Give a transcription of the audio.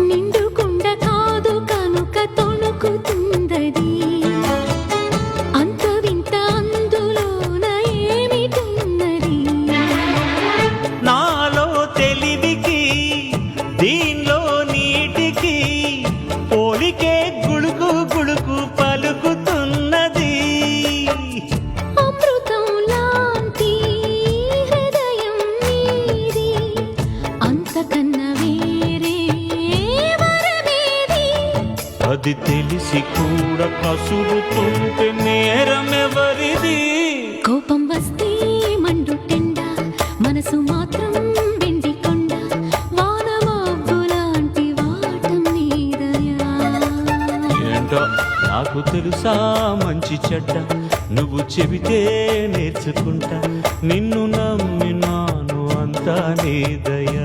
నిండుకుండ కాదు కనుక తొణుకుతుందది అంత వింత అందులోన ఏమిటున్నది నాలో తెలివికి దీనిలో నీటికి పోలికే గుళుకు గుళుకు పలుకుతున్నది అమృతం లాంటి హృదయం నీది అంతకన్నా వేరే వరమేది అది తెలిసి కూడా కసురుతుంటే నేరమెవరిది కోపం వస్తే మండుటెండ మనసు మాత్రం వెండి కొండ వానమబ్బు లాంటి వాటం నీదయా ఏంటో నాకు తెలుసా మంచి చెడ్డ నువ్వు చెబితే నేర్చుకుంటా నిన్ను నమ్మినాను అంతా నీ దయ